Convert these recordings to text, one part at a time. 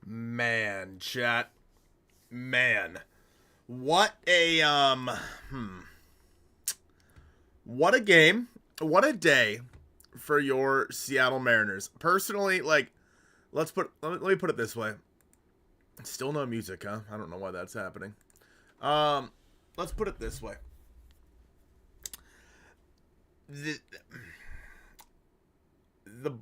Man, chat. Man. What a what a game. What a day for your Seattle Mariners. Personally, like let me put it this way. Still no music, huh? I don't know why that's happening. Let's put it this way. The the,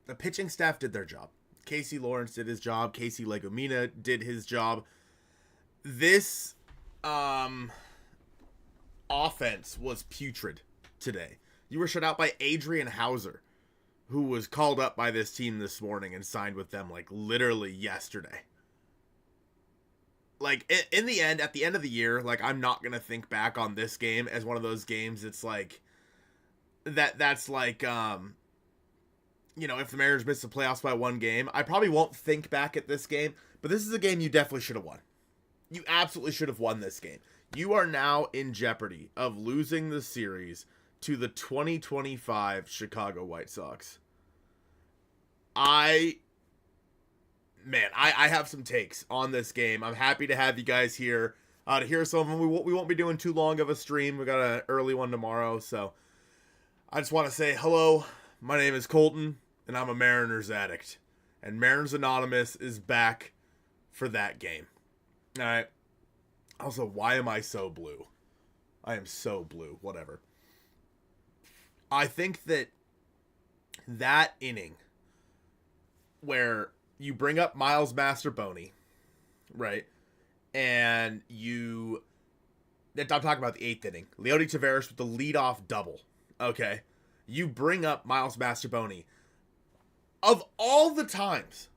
the pitching staff did their job. Casey Lawrence did his job. Casey Legumina did his job. This offense was putrid today. You were shut out by Adrian Hauser, who was called up by this team this morning and signed with them like literally yesterday. Like in the end, at the end of the year, like I'm not gonna think back on this game as one of those games. It's like that's like if the Mariners miss the playoffs by one game, I probably won't think back at this game. But this is a game you definitely should have won. You absolutely should have won this game. You are now in jeopardy of losing the series to the 2025 Chicago White Sox. I have some takes on this game. I'm happy to have you guys here to hear some of them. We won't be doing too long of a stream. We got an early one tomorrow, so I just want to say hello. My name is Colton, and I'm a Mariners addict. And Mariners Anonymous is back for that game. All right. Also, why am I so blue? I am so blue. Whatever. I think that inning where you bring up Miles Masterboni, right? And I'm talking about the 8th inning. Leody Taveras with the leadoff double. Okay. You bring up Miles Masterboni. Of all the times,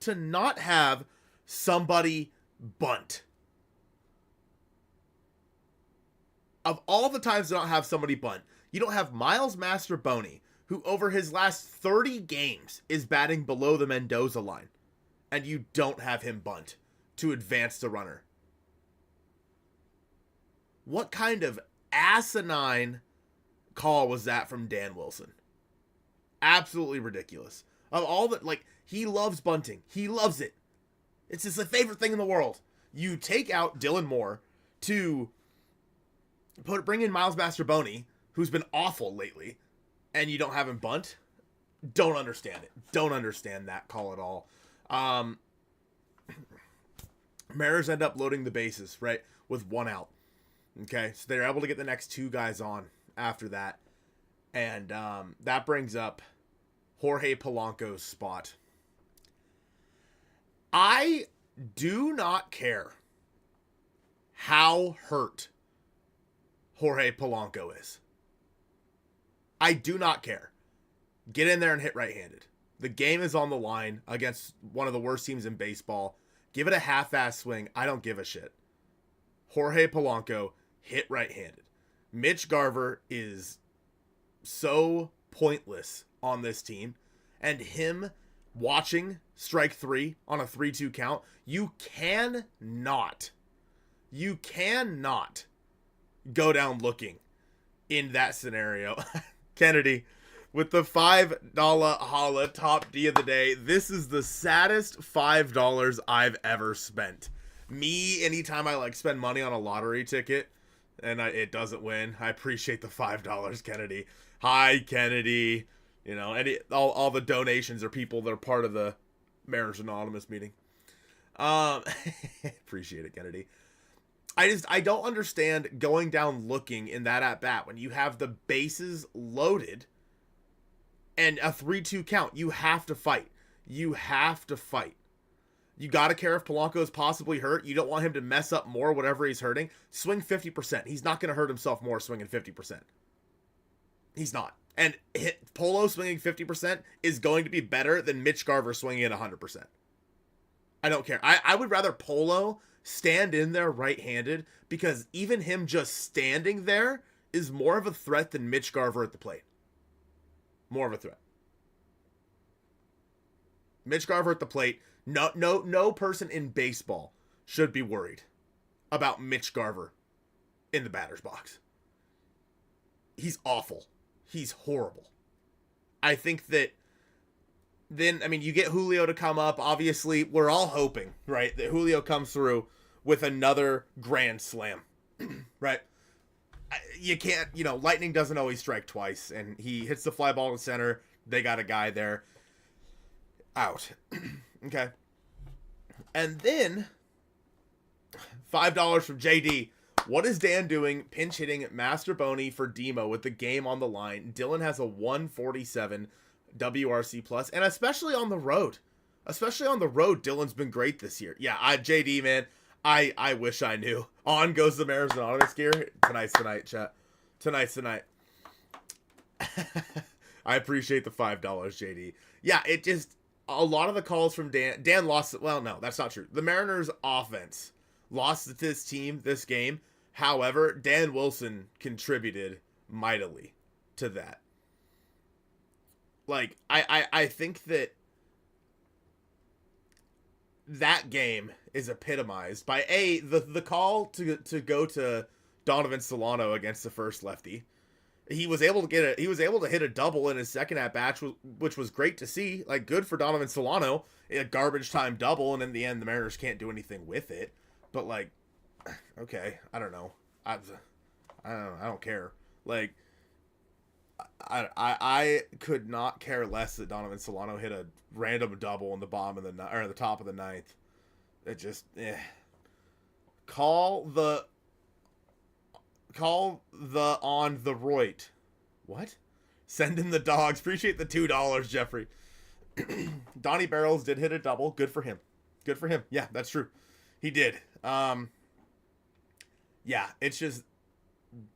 to not have somebody bunt. Of all the times to not have somebody bunt, you don't have Miles Masterboni, who over his last 30 games is batting below the Mendoza line, and you don't have him bunt to advance the runner. What kind of asinine call was that from Dan Wilson? Absolutely ridiculous. Of all that, like, he loves bunting. He loves it. It's his favorite thing in the world. You take out Dylan Moore to bring in Miles Masterboni, who's been awful lately, and you don't have him bunt. Don't understand it. Don't understand that call at all. Mariners end up loading the bases, right, with one out. Okay, so they're able to get the next two guys on after that. And that brings up Jorge Polanco's spot. I do not care how hurt Jorge Polanco is. I do not care. Get in there and hit right-handed. The game is on the line against one of the worst teams in baseball. Give it a half-ass swing. I don't give a shit. Jorge Polanco, hit right-handed. Mitch Garver is so pointless on this team. And him watching strike 3 on a 3-2 count, you cannot go down looking in that scenario. Kennedy with the $5 holla top D of the day. This is the saddest $5 I've ever spent. Me, anytime I spend money on a lottery ticket and it doesn't win, I appreciate the $5, Kennedy. Hi, Kennedy. All the donations are people that are part of the Mariners Anonymous meeting. Appreciate it, Kennedy. I don't understand going down looking in that at bat when you have the bases loaded and a 3-2 count. You have to fight. You got to care if Polanco is possibly hurt. You don't want him to mess up more, whatever he's hurting. Swing 50%. He's not going to hurt himself more swinging 50%. He's not. And Polo swinging 50% is going to be better than Mitch Garver swinging at 100%. I don't care. I would rather Polo stand in there right-handed, because even him just standing there is more of a threat than Mitch Garver at the plate. More of a threat. Mitch Garver at the plate, no person in baseball should be worried about Mitch Garver in the batter's box. He's awful. He's horrible. I think that then, I mean, you get Julio to come up. Obviously, we're all hoping, right, that Julio comes through with another grand slam, right? You can't, lightning doesn't always strike twice, and he hits the fly ball in center. They got a guy there. Out. Okay. And then, $5 from JD. What is Dan doing pinch hitting Master Boney for Demo with the game on the line? Dylan has a 147 WRC plus, and especially on the road. Especially on the road, Dylan's been great this year. Yeah, JD, man, I wish I knew. On goes the Mariners Anonymous gear. Tonight's the night, chat. Tonight's the night. I appreciate the $5, JD. Yeah, it just, a lot of the calls from Dan lost, well, no, that's not true. The Mariners offense lost to this team this game. However, Dan Wilson contributed mightily to that. Like, I think that game is epitomized by the call to go to Donovan Solano against the first lefty. He was able to hit a double in his second at bat, which was great to see. Like, good for Donovan Solano, a garbage time double, and in the end the Mariners can't do anything with it. But like, okay, I don't know. I don't care. Like, I could not care less that Donovan Solano hit a random double in the bottom of the top of the ninth. It just call the on the right. What? Send in the dogs. Appreciate the $2, Jeffrey. Donnie Barrels did hit a double. Good for him. Good for him. Yeah, that's true. He did. Yeah, it's just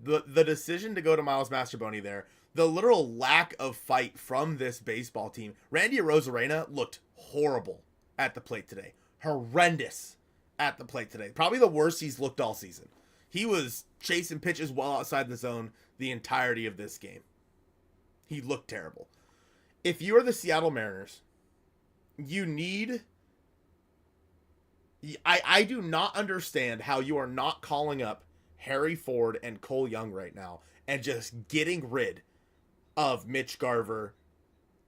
the decision to go to Miles Mastrobuoni there. The literal lack of fight from this baseball team. Randy Arozarena looked horrible at the plate today. Horrendous at the plate today. Probably the worst he's looked all season. He was chasing pitches well outside the zone the entirety of this game. He looked terrible. If you are the Seattle Mariners, you need... I do not understand how you are not calling up Harry Ford and Cole Young right now and just getting rid of Mitch Garver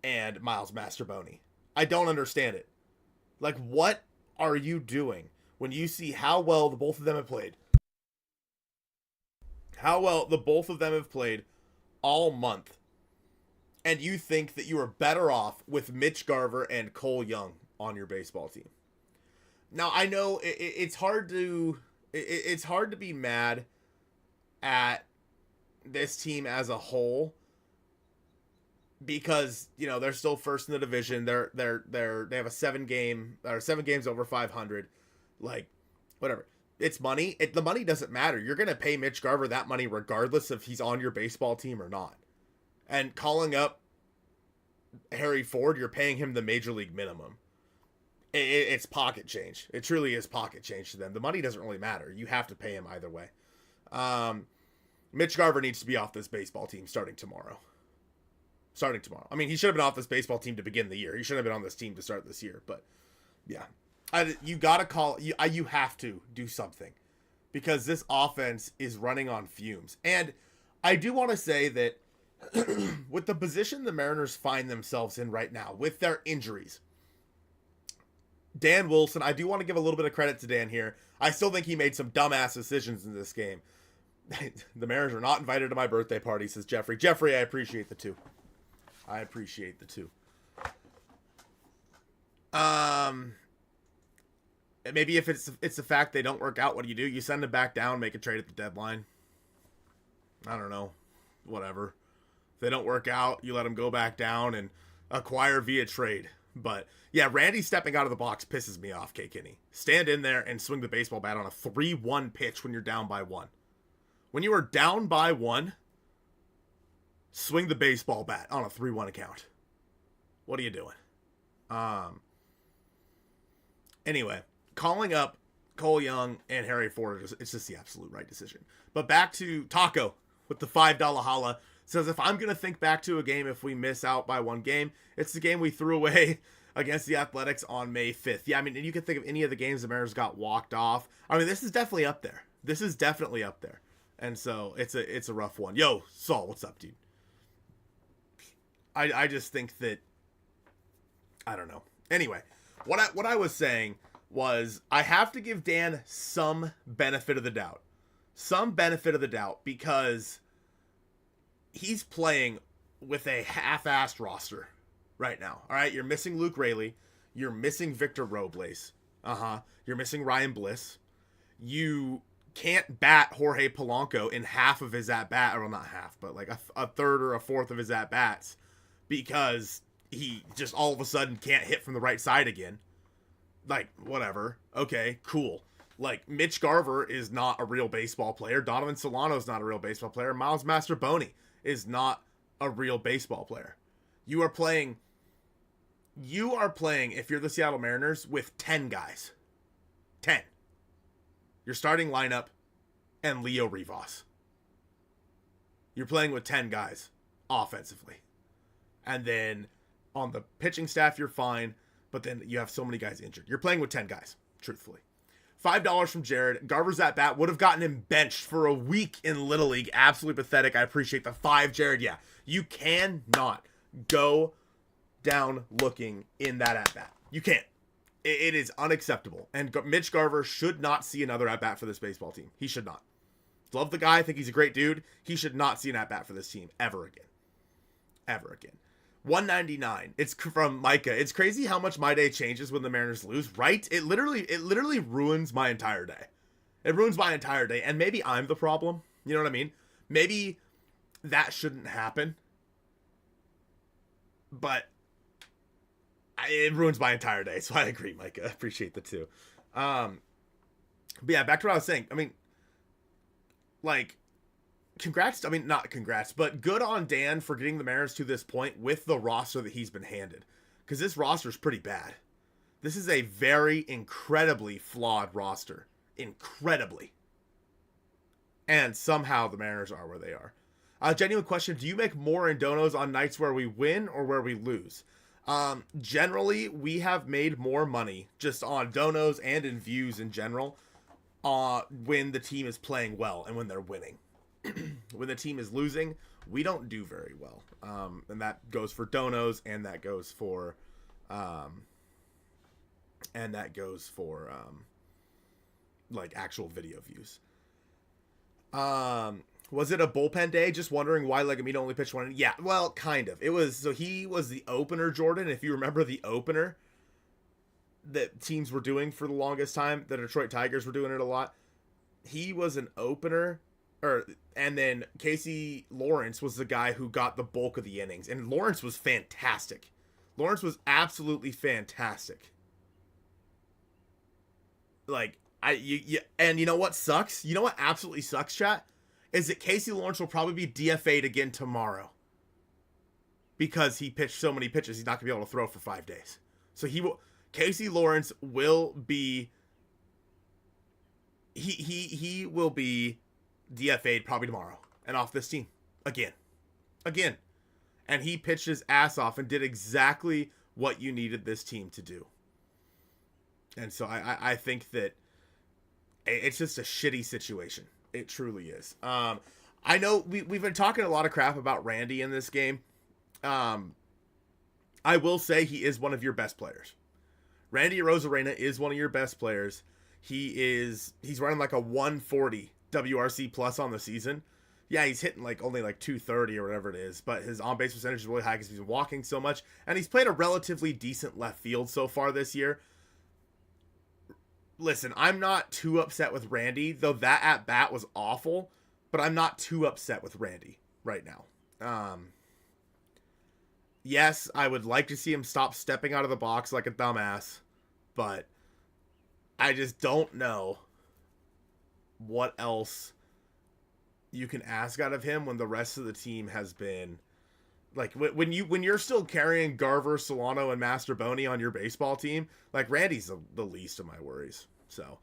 and Miles Mastrobuoni. I don't understand it. Like, what are you doing when you see how well the both of them have played? How well the both of them have played all month. And you think that you are better off with Mitch Garver and Cole Young on your baseball team. Now, I know it's hard to be mad at this team as a whole because, they're still first in the division. They have a 7 games over 500. Like, whatever. It's money. The money doesn't matter. You're going to pay Mitch Garver that money regardless if he's on your baseball team or not. And calling up Harry Ford, you're paying him the major league minimum. It's pocket change. It truly is pocket change to them. The money doesn't really matter. You have to pay him either way. Mitch Garver needs to be off this baseball team starting tomorrow. I mean, he should have been off this baseball team to begin the year. He shouldn't have been on this team to start this year. But, yeah. You got to call... You have to do something. Because this offense is running on fumes. And I do want to say that with the position the Mariners find themselves in right now, with their injuries... Dan Wilson, I do want to give a little bit of credit to Dan here. I still think he made some dumbass decisions in this game. The Mariners are not invited to my birthday party, says Jeffrey. Jeffrey, I appreciate the 2. Maybe if it's the fact they don't work out, what do? You send them back down, make a trade at the deadline. I don't know. Whatever. If they don't work out, you let them go back down and acquire via trade. But, yeah, Randy stepping out of the box pisses me off, K. Kinney. Stand in there and swing the baseball bat on a 3-1 pitch when you're down by 1. When you are down by 1, swing the baseball bat on a 3-1 account. What are you doing? Anyway, calling up Cole Young and Harry Ford, it's just the absolute right decision. But back to Taco with the $5 holla. Says, if I'm going to think back to a game if we miss out by 1 game, it's the game we threw away against the Athletics on May 5th. Yeah, I mean, and you can think of any of the games the Mariners got walked off. I mean, this is definitely up there. And so it's a rough one. Yo, Saul, what's up, dude? I just think that I don't know. Anyway, what I was saying was I have to give Dan some benefit of the doubt. Some benefit of the doubt because he's playing with a half-assed roster right now. All right, you're missing Luke Raley. You're missing Victor Robles. You're missing Ryan Bliss. You can't bat Jorge Polanco in half of his at-bat, or well, not half, but like a third or a fourth of his at-bats because he just all of a sudden can't hit from the right side again. Like, whatever. Okay, cool. Like, Mitch Garver is not a real baseball player. Donovan Solano is not a real baseball player. Miles Mastroboni is not a real baseball player. You are playing, if you're the Seattle Mariners, with 10 guys. 10. Your starting lineup and Leo Rivas. You're playing with 10 guys offensively. And then on the pitching staff, you're fine. But then you have so many guys injured. You're playing with 10 guys, truthfully. $5 from Jared. Garver's at bat would have gotten him benched for a week in Little League. Absolutely pathetic. I appreciate the 5, Jared. Yeah, you cannot go down looking in that at bat. You can't. It is unacceptable. And Mitch Garver should not see another at bat for this baseball team. He should not. Love the guy. I think he's a great dude. He should not see an at bat for this team ever again. Ever again. 199. It's from Micah. It's crazy how much my day changes when the Mariners lose, right? It literally ruins my entire day. It ruins my entire day. And maybe I'm the problem. You know what I mean? Maybe that shouldn't happen. But it ruins my entire day. So I agree, Micah. I appreciate the 2. But yeah, back to what I was saying. I mean, like, congrats. I mean, not congrats, but good on Dan for getting the Mariners to this point with the roster that he's been handed. Because this roster is pretty bad. This is a very incredibly flawed roster. Incredibly. And somehow the Mariners are where they are. Genuine question. Do you make more in donos on nights where we win or where we lose? Generally, we have made more money just on donos and in views in general when the team is playing well and when they're winning. When the team is losing, we don't do very well. And that goes for donos, and that goes for like actual video views. Was it a bullpen day? Just wondering why Legamito only pitched one. Yeah, well, kind of. It was, so he was the opener, Jordan. If you remember the opener that teams were doing for the longest time, the Detroit Tigers were doing it a lot. He was an opener. And then Casey Lawrence was the guy who got the bulk of the innings. And Lawrence was fantastic. Lawrence was absolutely fantastic. Like, and you know what sucks? You know what absolutely sucks, chat? Is that Casey Lawrence will probably be DFA'd again tomorrow. Because he pitched so many pitches, he's not going to be able to throw for 5 days. So Casey Lawrence will be... He will be DFA'd probably tomorrow and off this team again. And he pitched his ass off and did exactly what you needed this team to do. And so I think that it's just a shitty situation. It truly is. I know we've been talking a lot of crap about Randy in this game. I will say he is one of your best players. Randy Arozarena is one of your best players. He's running like a 140 WRC plus on the season. Yeah, he's hitting only 230 or whatever it is, but his on-base percentage is really high because he's been walking so much, and he's played a relatively decent left field so far this year. Listen, I'm not too upset with Randy, though that at-bat was awful, but I'm not too upset with Randy right now. Yes, I would like to see him stop stepping out of the box like a dumbass, but I just don't know what else you can ask out of him when the rest of the team has been when you're still carrying Garver, Solano, and Mastroboni on your baseball team. Randy's the least of my worries. So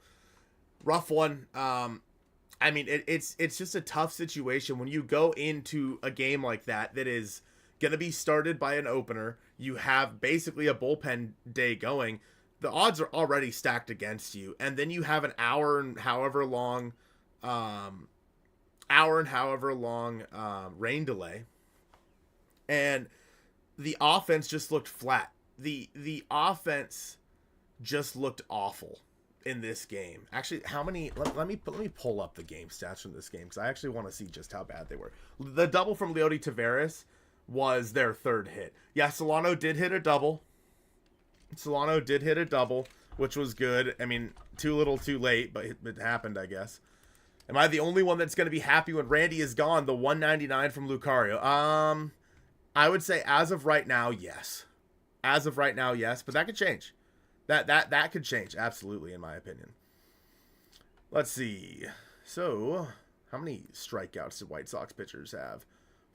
rough one. I mean, it's just a tough situation when you go into a game like that is going to be started by an opener. You have basically a bullpen day going. The odds are already stacked against you. And then you have an hour and however long rain delay. And the offense just looked flat the offense just looked awful in this game. Actually, how many? Let me pull up the game stats from this game because I actually want to see just how bad they were. The double from Leody Taveras was their third hit. Yeah, Solano did hit a double. Which was good. I mean, too little, too late, but it happened, I guess. Am I the only one that's going to be happy when Randy is gone? The 199 from Lucario. I would say as of right now, yes. As of right now, yes, but that could change. That could change, absolutely, in my opinion. Let's see. So, how many strikeouts did White Sox pitchers have?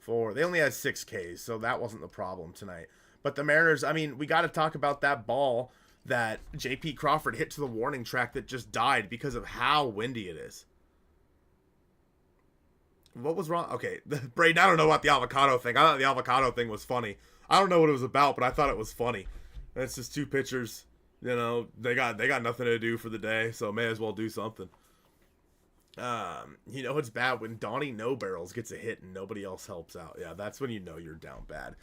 They only had 6 Ks, so that wasn't the problem tonight. But the Mariners, I mean, we got to talk about that ball that J.P. Crawford hit to the warning track that just died because of how windy it is. What was wrong? Okay, Braden, I don't know about the avocado thing. I thought the avocado thing was funny. I don't know what it was about, but I thought it was funny. It's just 2 pitchers. You know, they got nothing to do for the day, so may as well do something. You know it's bad when Donnie No Barrels gets a hit and nobody else helps out. Yeah, that's when you know you're down bad.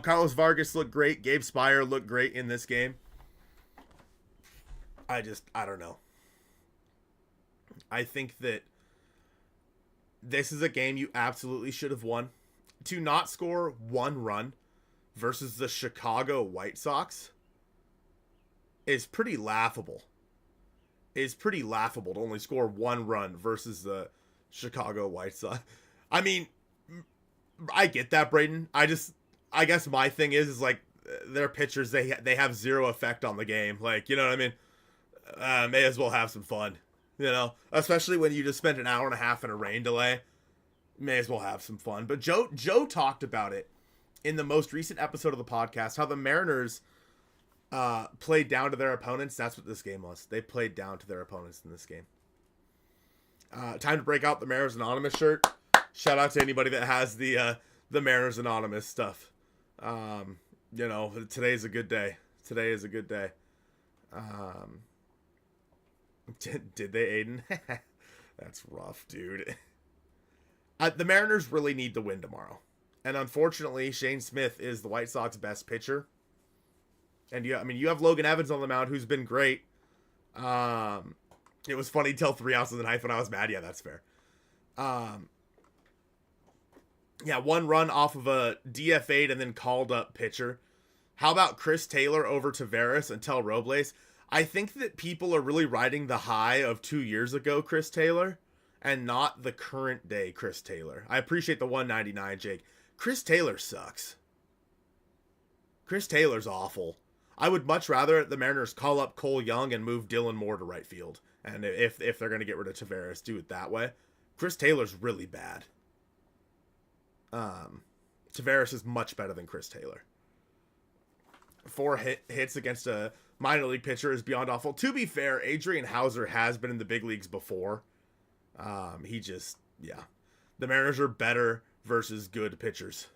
Carlos Vargas looked great. Gabe Spire looked great in this game. I don't know. I think that this is a game you absolutely should have won. To not score 1 run versus the Chicago White Sox is pretty laughable. It's pretty laughable to only score 1 run versus the Chicago White Sox. I mean, I get that, Braden. I guess my thing is like their pitchers, they have 0 effect on the game. Like, you know what I mean? May as well have some fun, you know, especially when you just spent an hour and a half in a rain delay. May as well have some fun. But Joe talked about it in the most recent episode of the podcast, how the Mariners played down to their opponents. That's what this game was. They played down to their opponents in this game. Time to break out the Mariners Anonymous shirt. Shout out to anybody that has the Mariners Anonymous stuff. You know, today's a good day. Today is a good day. Did they, Aiden? That's rough, dude. The Mariners really need to win tomorrow. And unfortunately, Shane Smith is the White Sox best pitcher. And you have Logan Evans on the mound, who's been great. It was funny till 3 ounces of knife when I was mad. Yeah, that's fair. Yeah, 1 run off of a DFA'd and then called up pitcher. How about Chris Taylor over Taveras until Robles? I think that people are really riding the high of 2 years ago Chris Taylor and not the current day Chris Taylor. I appreciate the 199, Jake. Chris Taylor sucks. Chris Taylor's awful. I would much rather the Mariners call up Cole Young and move Dylan Moore to right field. And if they're going to get rid of Taveras, do it that way. Chris Taylor's really bad. Taveras is much better than Chris Taylor. 4 hits against a minor league pitcher is beyond awful. To be fair, Adrian Hauser has been in the big leagues before. The Mariners are better versus good pitchers.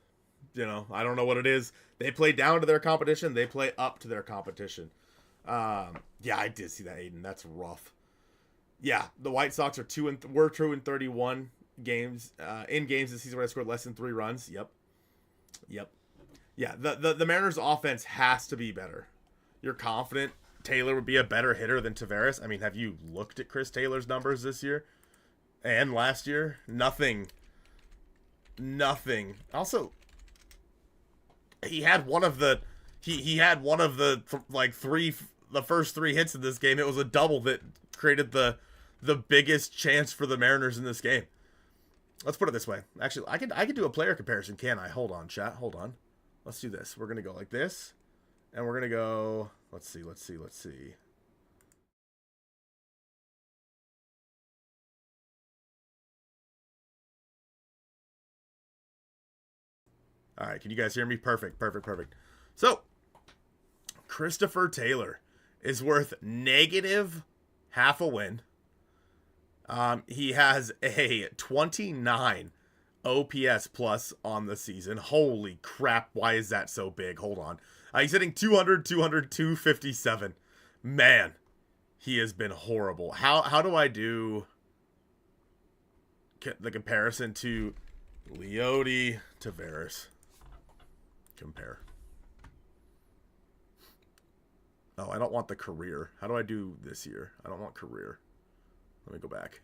You know, I don't know what it is. They play down to their competition. They play up to their competition. Yeah, I did see that, Aiden. That's rough. Yeah, the White Sox are 2-31 games in games this season where they scored less than 3 runs. Yep. Yeah, the Mariners' offense has to be better. You're confident Taylor would be a better hitter than Taveras? I mean, have you looked at Chris Taylor's numbers this year and last year? Nothing. Also, he had one of the first 3 hits in this game. It was a double that created the biggest chance for the Mariners in this game. Let's put it this way. Actually, I could do a player comparison, can I? Hold on, chat. Hold on. Let's do this. We're gonna go like this, and we're gonna go. Let's see. All right, can you guys hear me? Perfect. So, Christopher Taylor is worth negative half a win. He has a 29 OPS plus on the season. Holy crap, why is that so big? Hold on. He's hitting 200, 257. Man, he has been horrible. How do I do the comparison to Leody Taveras? Compare. Oh, I don't want the career. How do I do this year? I don't want career. Let me go back.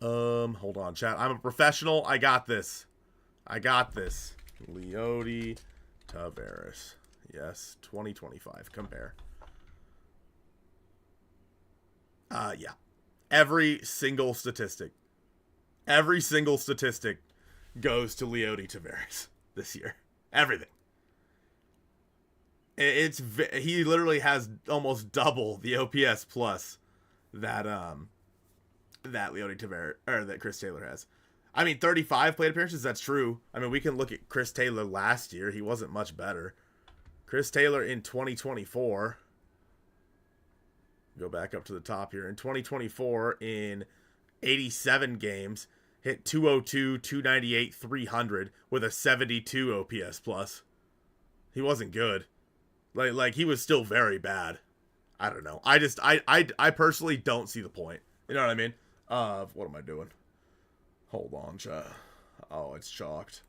Hold on, chat. I'm a professional. I got this. Leody Taveras. Yes, 2025. Compare. Yeah. Every single statistic goes to Leody Taveras this year. Everything. He literally has almost double the OPS plus that Leody Taveras or that Chris Taylor has. I mean, 35 plate appearances, that's true. I mean, we can look at Chris Taylor last year. He wasn't much better. Chris Taylor in 2024, go back up to the top here. In 2024, in 87 games, hit 202, 298, 300 with a 72 OPS plus. He wasn't good. Like he was still very bad. I don't know. I personally don't see the point. You know what I mean? What am I doing? Hold on, chat. Oh, it's chalked.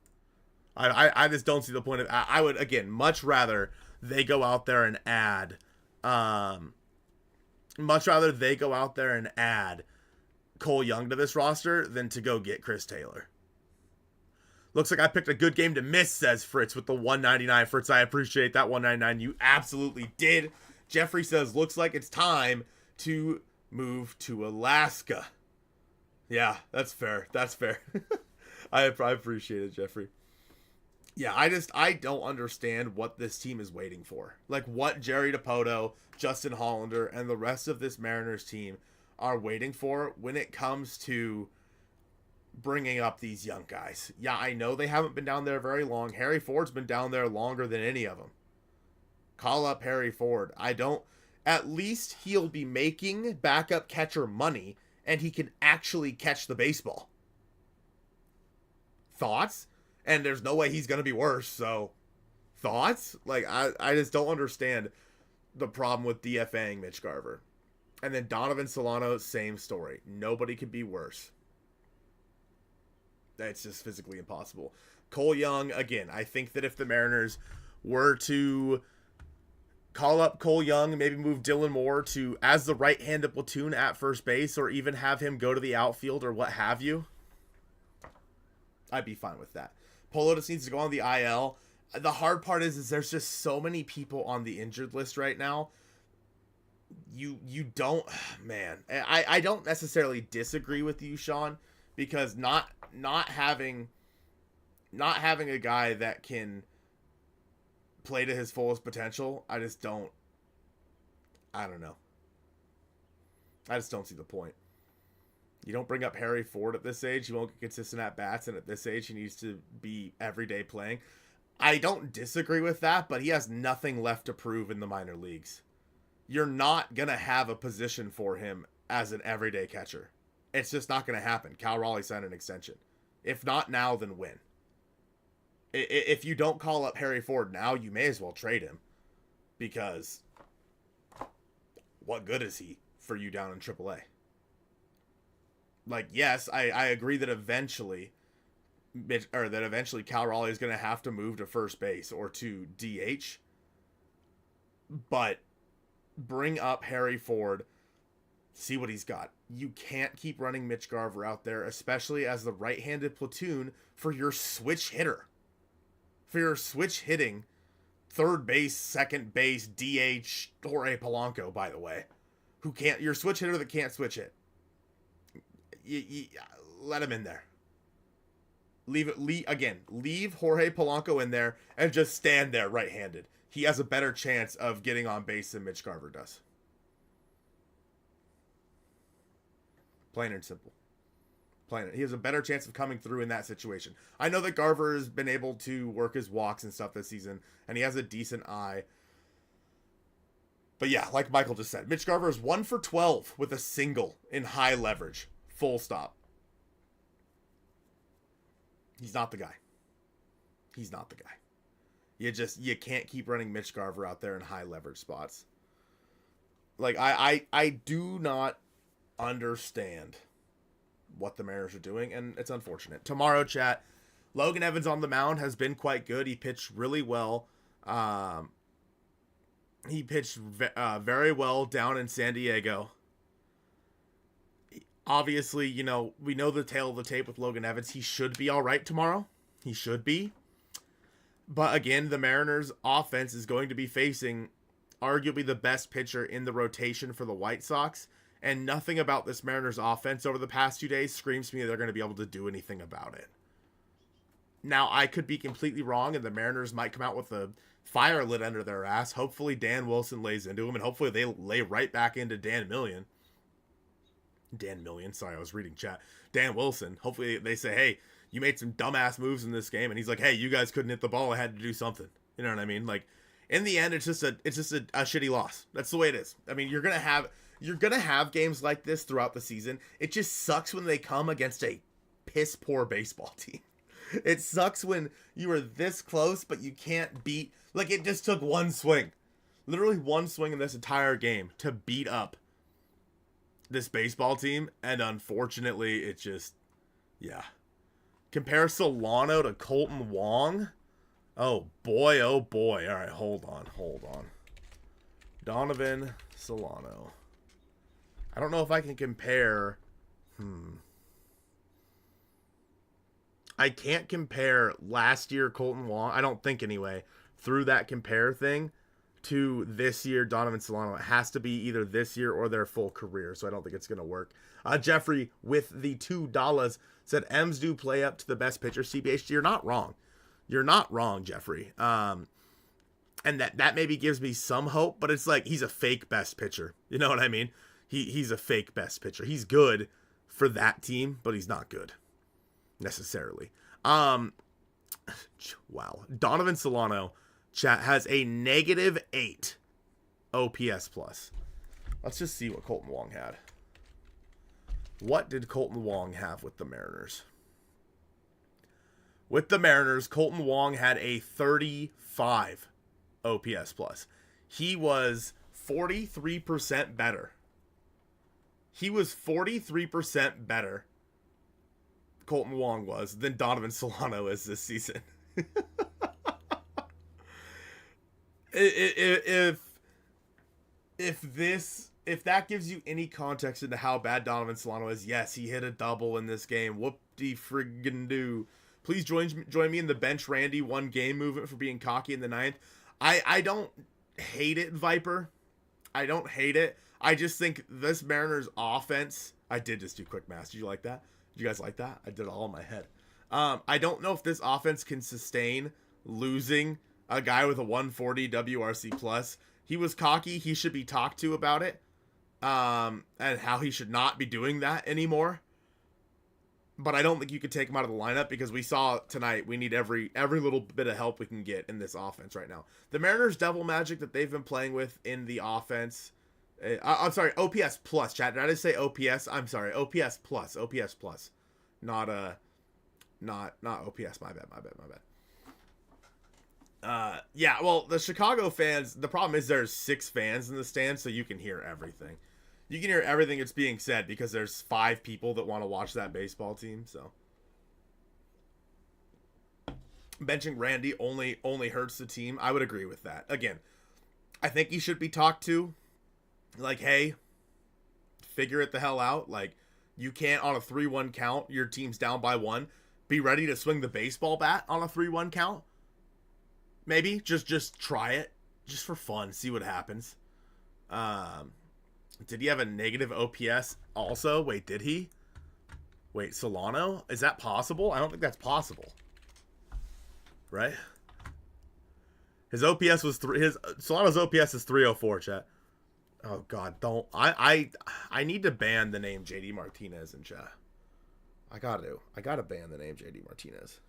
I just don't see the point of. I would again much rather they go out there and add. Much rather they go out there and add Cole Young to this roster than to go get Chris Taylor. Looks like I picked a good game to miss, says Fritz with the 199. Fritz, I appreciate that 199. You absolutely did. Jeffrey says, looks like it's time to move to Alaska. Yeah, that's fair. That's fair. I appreciate it, Jeffrey. Yeah, I don't understand what this team is waiting for. Like, what Jerry DiPoto, Justin Hollander, and the rest of this Mariners team are waiting for when it comes to bringing up these young guys. Yeah, I know they haven't been down there very long. Harry Ford's been down there longer than any of them. Call up Harry Ford. At least he'll be making backup catcher money, and he can actually catch the baseball. Thoughts? And there's no way he's going to be worse, so thoughts? Like, I just don't understand the problem with DFAing Mitch Garver. And then Donovan Solano, same story. Nobody could be worse. That's just physically impossible. Cole Young, again, I think that if the Mariners were to call up Cole Young, maybe move Dylan Moore to as the right-handed platoon at first base, or even have him go to the outfield or what have you, I'd be fine with that. Polo just needs to go on the IL. The hard part is there's just so many people on the injured list right now. You don't, man. I don't necessarily disagree with you, Sean, because not having a guy that can play to his fullest potential, I don't know. I just don't see the point. You don't bring up Harry Ford at this age. You won't get consistent at bats, and at this age, he needs to be everyday playing. I don't disagree with that, but he has nothing left to prove in the minor leagues. You're not going to have a position for him as an everyday catcher. It's just not going to happen. Cal Raleigh signed an extension. If not now, then when? If you don't call up Harry Ford now, you may as well trade him. Because what good is he for you down in AAA? Like, yes, I agree that eventually Cal Raleigh is going to have to move to first base or to DH. But bring up Harry Ford, see what he's got. You can't keep running Mitch Garver out there, especially as the right-handed platoon for your switch hitter. For your switch hitting, third base, second base, DH, Jorge Polanco, by the way. Your switch hitter that can't switch hit. Let him in there. Leave Jorge Polanco in there and just stand there right-handed. He has a better chance of getting on base than Mitch Garver does. Plain and simple. He has a better chance of coming through in that situation. I know that Garver has been able to work his walks and stuff this season, and he has a decent eye. But yeah, like Michael just said, Mitch Garver is 1 for 12 with a single in high leverage. Full stop. He's not the guy. He's not the guy. You can't keep running Mitch Garver out there in high leverage spots. Like, I do not understand what the Mariners are doing, and it's unfortunate. Tomorrow, chat, Logan Evans on the mound has been quite good. He pitched really well. He pitched very well down in San Diego. Obviously, you know, we know the tail of the tape with Logan Evans. He should be all right tomorrow. He should be. But again, the Mariners offense is going to be facing arguably the best pitcher in the rotation for the White Sox. And nothing about this Mariners offense over the past 2 days screams to me they're going to be able to do anything about it. Now, I could be completely wrong, and the Mariners might come out with a fire lit under their ass. Hopefully, Dan Wilson lays into him, and hopefully they lay right back into Dan Million. Sorry, I was reading chat. Dan Wilson. Hopefully they say, hey, you made some dumbass moves in this game, and he's like, hey, you guys couldn't hit the ball. I had to do something. You know what I mean? Like, in the end, it's just a shitty loss. That's the way it is. I mean, you're gonna have games like this throughout the season. It just sucks when they come against a piss poor baseball team. It sucks when you are this close, but you can't beat. Like, it just took one swing. Literally one swing in this entire game to beat up this baseball team. And unfortunately, it just, yeah. Compare Solano to Kolten Wong. Oh, boy. Oh, boy. All right, hold on. Donovan Solano. I don't know if I can compare. I can't compare last year Kolten Wong, I don't think anyway, through that compare thing to this year Donovan Solano. It has to be either this year or their full career, so I don't think it's going to work. Jeffrey with the $2 said, M's do play up to the best pitcher, CBH. You're not wrong. You're not wrong, Jeffrey. And that maybe gives me some hope, but it's like he's a fake best pitcher. You know what I mean? He's a fake best pitcher. He's good for that team, but he's not good necessarily. Wow. Donovan Solano, chat, has a -8 OPS plus. Let's just see what Kolten Wong had. What did Kolten Wong have with the Mariners? With the Mariners, Kolten Wong had a 35 OPS plus. He was 43% better. He was 43% better, Kolten Wong was, than Donovan Solano is this season. If that gives you any context into how bad Donovan Solano is, yes, he hit a double in this game. Whoop-de-friggin' do. Please join me in the bench Randy one game movement for being cocky in the 9th. I don't hate it, Viper. I don't hate it. I just think this Mariners offense. I did just do quick math. Did you like that? Did you guys like that? I did it all in my head. I don't know if this offense can sustain losing a guy with a 140 WRC plus. He was cocky. He should be talked to about it. And how he should not be doing that anymore. But I don't think you could take him out of the lineup because we saw tonight we need every little bit of help we can get in this offense right now. The Mariners' devil magic that they've been playing with in the offense. I'm sorry, OPS plus, chat. Did I just say OPS? I'm sorry, OPS plus. OPS plus. Not OPS. My bad. Yeah, well, the Chicago fans, the problem is there's 6 fans in the stands, so you can hear everything. You can hear everything that's being said because there's 5 people that want to watch that baseball team, so. Benching Randy only hurts the team. I would agree with that. Again, I think he should be talked to. Like, hey, figure it the hell out. Like, you can't on a 3-1 count, your team's down by 1, be ready to swing the baseball bat on a 3-1 count. Maybe just try it just for fun, see what happens. Did he have a negative OPS also? Wait, did he? Wait, Solano? Is that possible? I don't think that's possible. Right? His OPS was Solano's OPS is 304, chat. Oh god, don't I need to ban the name JD Martinez in chat. I gotta ban the name JD Martinez.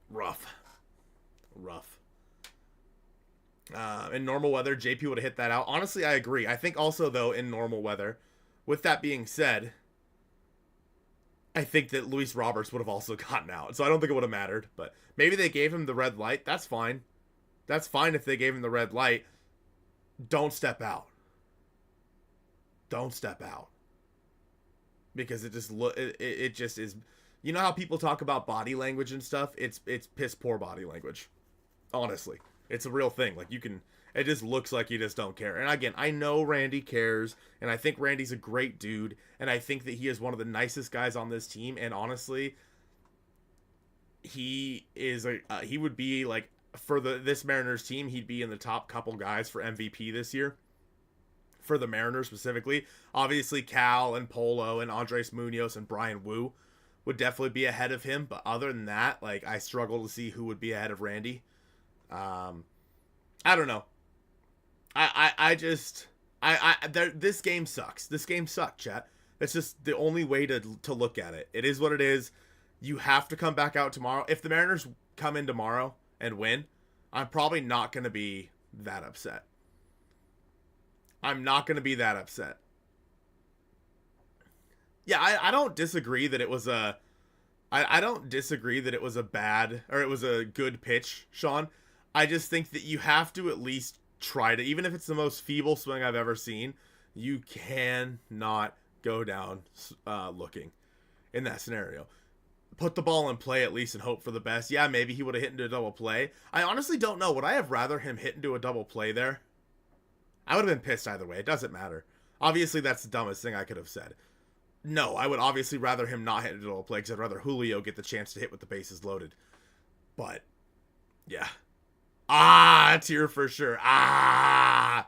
Rough. In normal weather, JP would have hit that out. Honestly, I agree. I think also, though, in normal weather, with that being said, I think that Luis Roberts would have also gotten out. So I don't think it would have mattered. But maybe they gave him the red light. That's fine. That's fine if they gave him the red light. Don't step out. Don't step out. Because it just is. You know how people talk about body language and stuff? It's piss poor body language. Honestly, it's a real thing. Like, it just looks like you just don't care. And again, I know Randy cares, and I think Randy's a great dude, and I think that he is one of the nicest guys on this team. And honestly, he would be like, for this Mariners team, he'd be in the top couple guys for MVP this year. For the Mariners specifically, obviously Cal and Polo and Andres Munoz and Brian Wu would definitely be ahead of him. But other than that, like, I struggle to see who would be ahead of Randy. I don't know. This game sucks. This game sucked, chat. That's just the only way to look at it. It is what it is. You have to come back out tomorrow. If the Mariners come in tomorrow and win, I'm probably not going to be that upset. I'm not going to be that upset. Yeah, I don't disagree that it was a... I don't disagree that it was a bad... Or it was a good pitch, Sean. I just think that you have to at least try to... Even if it's the most feeble swing I've ever seen, you cannot go down looking in that scenario. Put the ball in play at least and hope for the best. Yeah, maybe he would have hit into a double play. I honestly don't know. Would I have rather him hit into a double play there? I would have been pissed either way. It doesn't matter. Obviously, that's the dumbest thing I could have said. No, I would obviously rather him not hit into a double play because I'd rather Julio get the chance to hit with the bases loaded. But, yeah. It's here for sure. Yeah.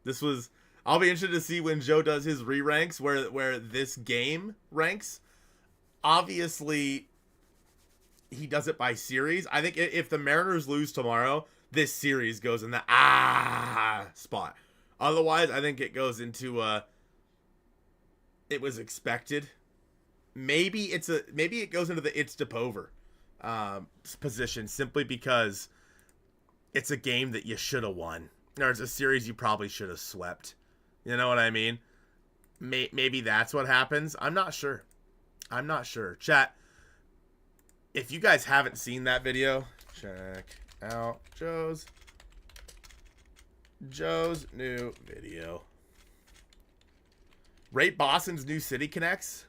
This was... I'll be interested to see when Joe does his re-ranks where this game ranks. Obviously, he does it by series. I think if the Mariners lose tomorrow, this series goes in the spot. Otherwise, I think it goes into it was expected. Maybe it goes into the it's dip over position simply because it's a game that you should have won. Or it's a series you probably should have swept. You know what I mean? Maybe that's what happens. I'm not sure. Chat, if you guys haven't seen that video, check out Joe's new video. Rate Boston's new City Connects.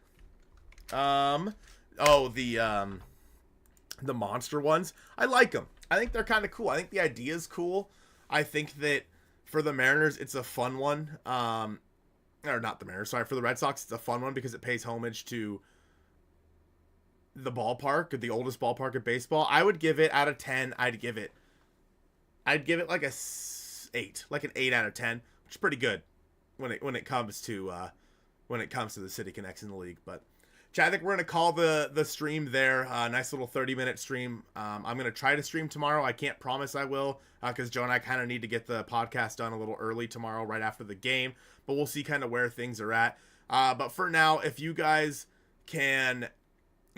The monster ones. I like them. I think they're kind of cool. I think the idea is cool. I think that for the Mariners, it's a fun one. Or not the Mariners, sorry. For the Red Sox, it's a fun one because it pays homage to the ballpark, the oldest ballpark in baseball. I would give it, out of 10, I'd give it like a 8, like an 8 out of 10, which is pretty good when it comes to the City Connects in the league. But chat, I think we're gonna call the stream there. Nice little 30-minute stream. I'm gonna try to stream tomorrow. I can't promise I will, because Joe and I kind of need to get the podcast done a little early tomorrow, right after the game. But we'll see kind of where things are at. But for now, if you guys can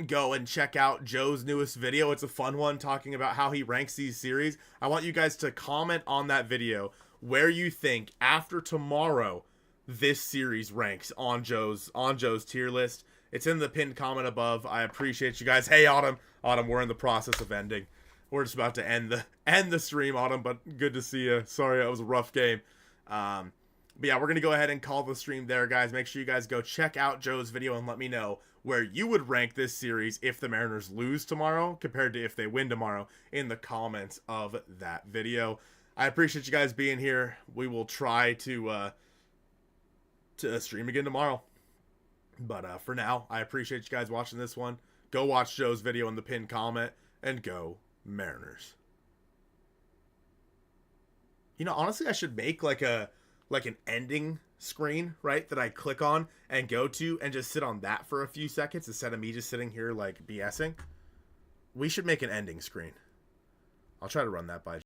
go and check out Joe's newest video. It's a fun one talking about how he ranks these series. I want you guys to comment on that video where you think after tomorrow this series ranks on Joe's tier list. It's in the pinned comment above. I appreciate you guys. Hey, Autumn, we're in the process of ending. We're just about to end the stream, Autumn, but good to see you. Sorry, it was a rough game. But yeah, we're going to go ahead and call the stream there, guys. Make sure you guys go check out Joe's video and let me know where you would rank this series if the Mariners lose tomorrow compared to if they win tomorrow in the comments of that video. I appreciate you guys being here. We will try to stream again tomorrow. But for now, I appreciate you guys watching this one. Go watch Joe's video in the pinned comment and go Mariners. You know, honestly, I should make like an ending screen, right, that I click on and go to and just sit on that for a few seconds instead of me just sitting here like BSing. We should make an ending screen. I'll try to run that by